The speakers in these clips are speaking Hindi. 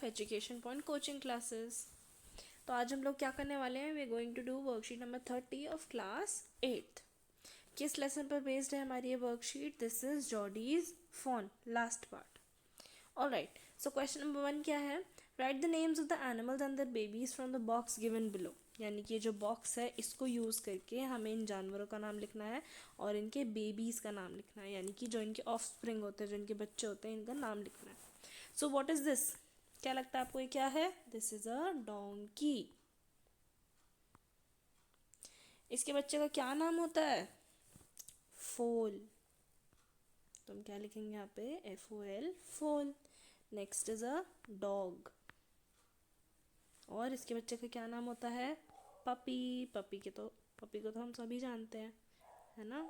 Education point coaching classes. तो आज हम लोग क्या करने वाले हैं, we are going to do worksheet number 30 of class 8। किस लेसन पर बेस्ड है हमारी ये worksheet? This is Jody's fawn, last part. Alright, so question number 1 क्या है? Write the names of the animals and their babies from the box given below. यानी कि ये जो बॉक्स है इसको यूज़ करके हमें इन जानवरों का नाम लिखना है और इनके बेबीज़ का नाम लिखना है, यानी कि जो इनके ऑफस्प्रिंग होते हैं, जो इनके बच्चे होते हैं, इनका नाम लिखना है। So what is this? क्या लगता है आपको ये क्या है? This is a donkey. इसके बच्चे का क्या नाम होता है? फोल। तो हम क्या लिखेंगे यहाँ पे? FOL, फोल। Next is a dog. और इसके बच्चे का क्या नाम होता है? पपी। पपी को तो हम सभी जानते हैं, है ना?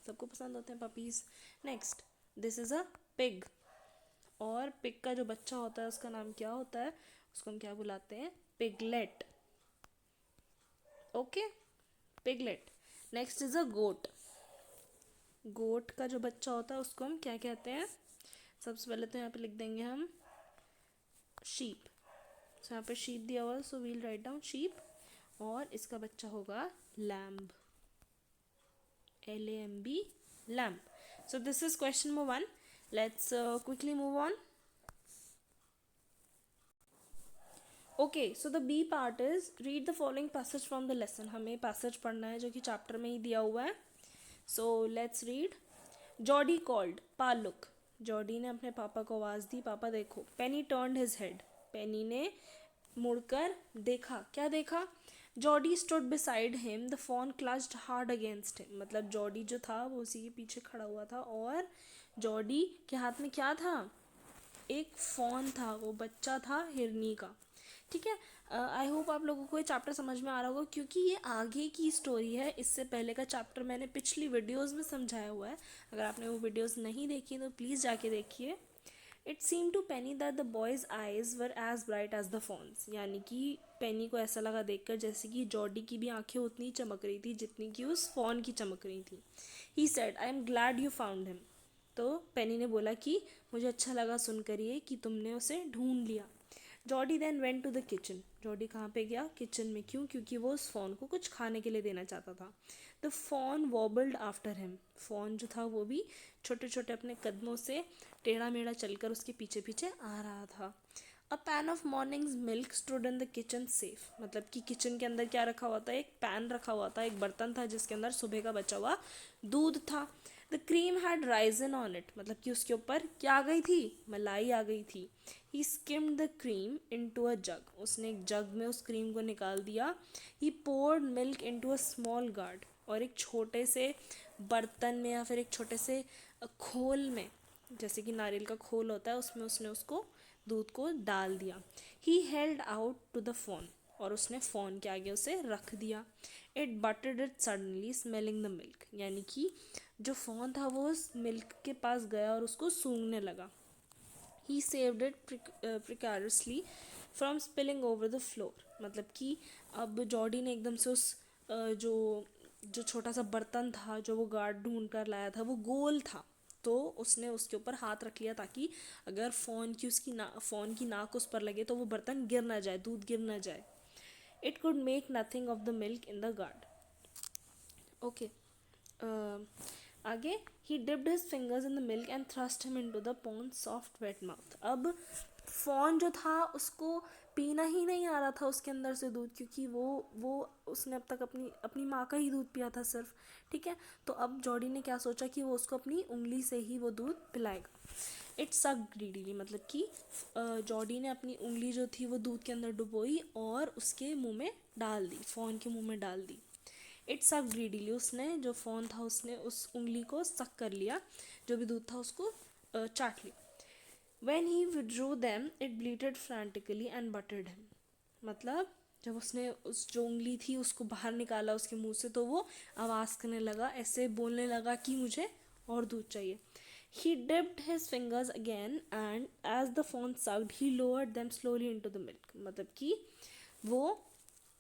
सबको पसंद होते हैं puppies. Next, this is a pig. और पिग का जो बच्चा होता है उसका नाम क्या होता है? उसको हम क्या बुलाते हैं? Piglet. Okay, piglet. Next is a goat. Goat का जो बच्चा होता है उसको हम क्या कहते हैं? सबसे पहले तो यहाँ पे लिख देंगे हम शीप। सो यहाँ पे शीप दिया हुआ है, so we'll write down sheep. और इसका बच्चा होगा lamb, LAMB, lamb. So this is question number 1। Let's quickly move on. Okay, so the B part is read the following passage from the lesson. हमें पैसेज पढ़ना है जो कि चैप्टर में ही दिया हुआ है। So let's read. Jody called, pa look. Jody ने अपने पापा को आवाज़ दी, पापा देखो। Penny turned his head. Penny ने मुड़कर देखा। क्या देखा? Jody stood beside him, the fawn clutched hard against him. मतलब जॉडी जो था वो उसी के पीछे खड़ा हुआ था और जॉडी के हाथ में क्या था? एक फ़ोन था, वो बच्चा था हिरनी का। ठीक है, आई होप आप लोगों को ये चैप्टर समझ में आ रहा होगा, क्योंकि ये आगे की स्टोरी है। इससे पहले का चैप्टर मैंने पिछली वीडियोस में समझाया हुआ है। अगर आपने वो वीडियोस नहीं देखी तो प्लीज़ जाके देखिए। It seem to Penny that the boy's eyes were as bright as the fawn's. यानी कि पेनी को ऐसा लगा देखकर जैसे कि जॉडी की भी आंखें उतनी चमक रही थी जितनी कि उस फ़ोन की चमक रही थी। He said, I am glad you found him. तो पेनी ने बोला कि मुझे अच्छा लगा सुनकर ये कि तुमने उसे ढूंढ लिया। Jody then went to the kitchen. Jody कहाँ पे गया? किचन में। क्यों? क्योंकि वो उस फ़ोन को कुछ खाने के लिए देना चाहता था। The phone वॉबल्ड after him. Phone जो था वो भी छोटे छोटे अपने कदमों से टेढ़ा मेढ़ा चलकर उसके पीछे पीछे आ रहा था। A pan of morning's milk stood in the kitchen safe. मतलब कि किचन के अंदर क्या रखा हुआ था? एक पैन रखा हुआ था, एक बर्तन था जिसके अंदर सुबह का बचा हुआ दूध था। The cream had Ryzen on it. मतलब कि उसके ऊपर क्या आ गई थी? मलाई आ गई थी। He skimmed the cream into a jug. उसने एक जग में उस क्रीम को निकाल दिया। He poured milk into a small gourd. और एक छोटे से बर्तन में या फिर एक छोटे से खोल में, जैसे कि नारियल का खोल होता है, उसमें उसने उसको दूध को डाल दिया। He held out to the fawn. और उसने फ़ोन के आगे उसे रख दिया। It butted it suddenly smelling the milk. यानी कि जो फ़ोन था वो उस मिल्क के पास गया और उसको सूंघने लगा। He saved it precariously from spilling over the floor. मतलब कि अब जॉडी ने एकदम से उस जो जो छोटा सा बर्तन था जो वो गार्ड ढूंढ कर लाया था, वो गोल था, तो उसने उसके ऊपर हाथ रख लिया ताकि अगर फ़ोन की नाक उस पर लगे तो वो बर्तन गिर ना जाए, दूध गिर ना जाए। It could make nothing of the milk in the gourd. Okay, आगे। He dipped his fingers in the milk and thrust him into the pond soft wet mouth. अब फ़ोन जो था उसको पीना ही नहीं आ रहा था उसके अंदर से दूध, क्योंकि वो उसने अब तक अपनी अपनी माँ का ही दूध पिया था सिर्फ। ठीक है, तो अब जॉडी ने क्या सोचा कि वो उसको अपनी उंगली से ही वो दूध पिलाएगा। इट सक ग्रीडीली। मतलब कि जॉडी ने अपनी उंगली जो थी वो दूध के अंदर डुबोई और उसके मुंह में डाल दी, फ़ोन के मुंह में डाल दी। इट सक ग्रीडीली। उसने जो फ़ोन था उसने उस उंगली को सक कर लिया, जो भी दूध था उसको चाट लिया। When he withdrew them, it bleated frantically and butted him. मतलब जब उसने उस जो उंगली थी उसको बाहर निकाला उसके मुंह से, तो वो आवाज़ करने लगा, ऐसे बोलने लगा कि मुझे और दूध चाहिए। He dipped his fingers again and as the phone sucked, he lowered them slowly into the milk. मतलब कि वो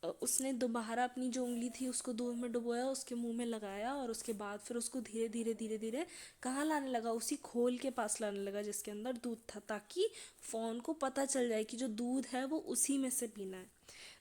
उसने दोबारा अपनी जो उंगली थी उसको दूध में डुबोया, उसके मुंह में लगाया और उसके बाद फिर उसको धीरे धीरे धीरे धीरे कहाँ लाने लगा, उसी खोल के पास लाने लगा जिसके अंदर दूध था, ताकि फॉन को पता चल जाए कि जो दूध है वो उसी में से पीना है।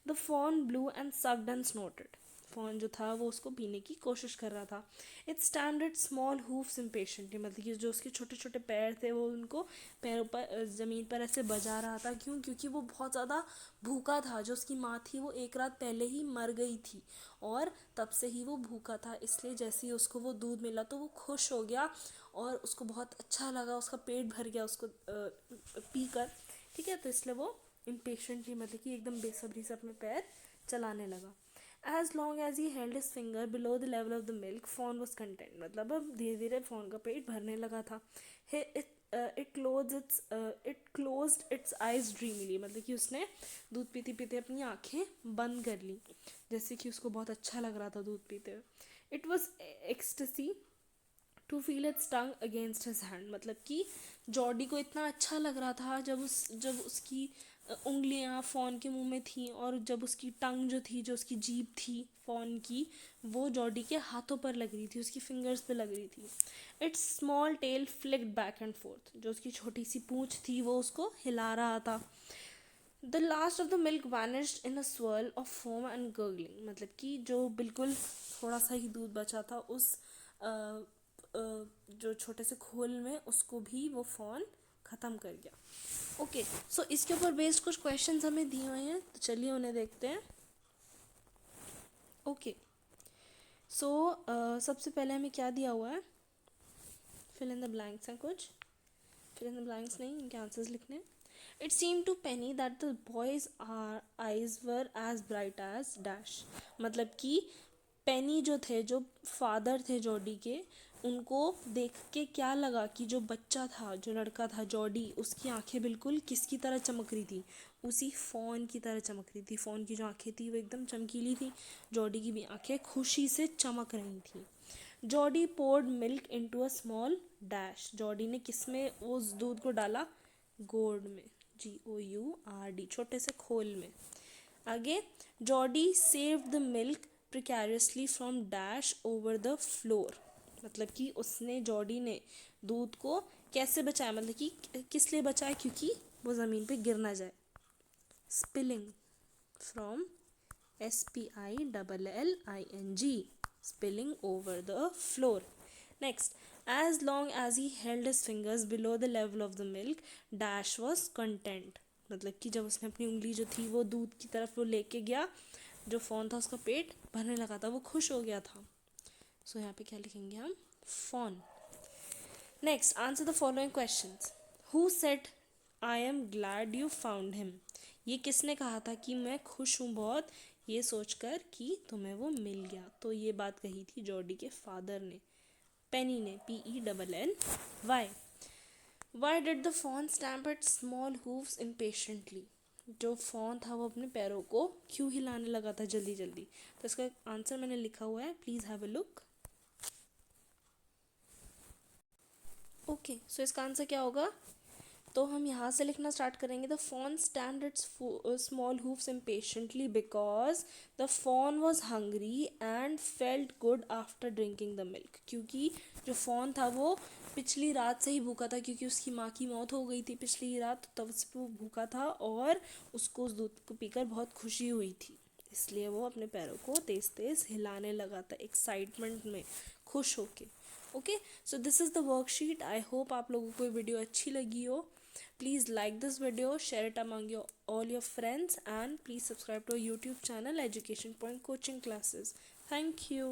The fawn blew and sucked and snorted. Fawn जो था वो उसको पीने की कोशिश कर रहा था। It standard small hoofs impatiently, मतलब कि जो उसके छोटे छोटे पैर थे वो उनको पैरों पर ज़मीन पर ऐसे बजा रहा था। क्यों? क्योंकि वो बहुत ज़्यादा भूखा था। जो उसकी माँ थी वो एक रात पहले ही मर गई थी और तब से ही वो भूखा था, इसलिए जैसे ही उसको वो दूध मिला तो वो खुश हो गया और उसको बहुत अच्छा लगा, उसका पेट भर गया उसको पी कर। ठीक है, तो इसलिए वो इम्पेशेंटली, मतलब कि एकदम बेसब्री से अपने पैर चलाने लगा। As long as he held his finger below the level of the milk, fawn was content. मतलब अब धीरे धीरे फॉन का पेट भरने लगा था। इट क्लोज्ड इट्स आइज ड्रीमली, मतलब कि उसने दूध पीते पीते अपनी आंखें बंद कर ली, जैसे कि उसको बहुत अच्छा लग रहा था दूध पीते हुए। It was ecstasy to feel its tongue against his hand, मतलब कि जॉर्डी को इतना अच्छा लग रहा था जब उसकी उंगलियां फ़ोन के मुंह में थी और जब उसकी टंग जो थी, जो उसकी जीभ थी फ़ोन की, वो जॉर्डी के हाथों पर लग रही थी, उसकी फिंगर्स पे लग रही थी। It's small tell flicked back and fourth, जो उसकी छोटी सी पूंछ थी वो उसको हिला रहा था। The last of the milk vanished in a swirl of foam and gargling, मतलब कि जो बिल्कुल थोड़ा सा ही दूध बचा था उस जो छोटे से खोल में, उसको भी वो फ़ोन ख़त्म कर गया। ओके, सो इसके ऊपर बेस्ड कुछ क्वेश्चंस हमें दिए हुए हैं, तो चलिए उन्हें देखते हैं। ओके, सो सबसे पहले हमें क्या दिया हुआ है, फिल इन द ब्लैंक्स हैं कुछ, फिल इन द ब्लैंक्स नहीं, इनके आंसर्स लिखने। It seem to Penny that the boy's eyes were as bright as dash, मतलब कि पेनी जो थे, जो फादर थे जॉडी के, उनको देख के क्या लगा कि जो बच्चा था, जो लड़का था जॉडी, उसकी आंखें बिल्कुल किसकी तरह चमक रही थी, उसी फ़ोन की तरह चमक रही थी। फ़ोन की जो आंखें थी वो एकदम चमकीली थी, जॉडी की भी आंखें खुशी से चमक रही थी। Jody poured milk into a small dash, Jody ने किस में उस दूध को डाला, गोर्ड में, GOURD, छोटे से खोल में। आगे, Jody saved the milk precariously from dash over the floor, मतलब कि उसने, जॉडी ने दूध को कैसे बचाया, मतलब कि किस लिए बचाया, क्योंकि वो ज़मीन पे गिर ना जाए। Spilling from SPILLING, spilling over the floor. Next, as long as he held his fingers below the level of the milk, Dash was content, मतलब कि जब उसने अपनी उंगली जो थी वो दूध की तरफ वो लेके गया, जो फ़ोन था उसका पेट भरने लगा था, वो खुश हो गया था। सो यहाँ पे क्या लिखेंगे हम, phone. Next, answer the following questions. Who said I am glad you found him, ये किसने कहा था कि मैं खुश हूँ बहुत ये सोचकर कि तुम्हें वो मिल गया, तो ये बात कही थी जॉडी के फादर ने, पेनी ने, PENNY। Why did the fawn stamp it small hooves impatiently, जो फॉन था वो अपने पैरों को क्यों हिलाने लगा था जल्दी जल्दी, तो इसका आंसर मैंने लिखा हुआ है, please have a look. Okay, so इसका आंसर क्या होगा, तो हम यहाँ से लिखना स्टार्ट करेंगे। The fawn stamped its small hooves impatiently because the fawn was hungry and felt good after drinking the milk, क्योंकि जो फॉन था वो पिछली रात से ही भूखा था, क्योंकि उसकी माँ की मौत हो गई थी पिछली रात, तब से वो भूखा था और उसको उस दूध को पीकर बहुत खुशी हुई थी, इसलिए वो अपने पैरों को तेज़ तेज़ हिलाने लगा था एक्साइटमेंट में, खुश होके। Okay, so this is the worksheet. I hope आप लोगों को ये वीडियो अच्छी लगी हो। Please like this video, share it among all your friends, and please subscribe to our YouTube channel Education Point Coaching Classes. Thank you.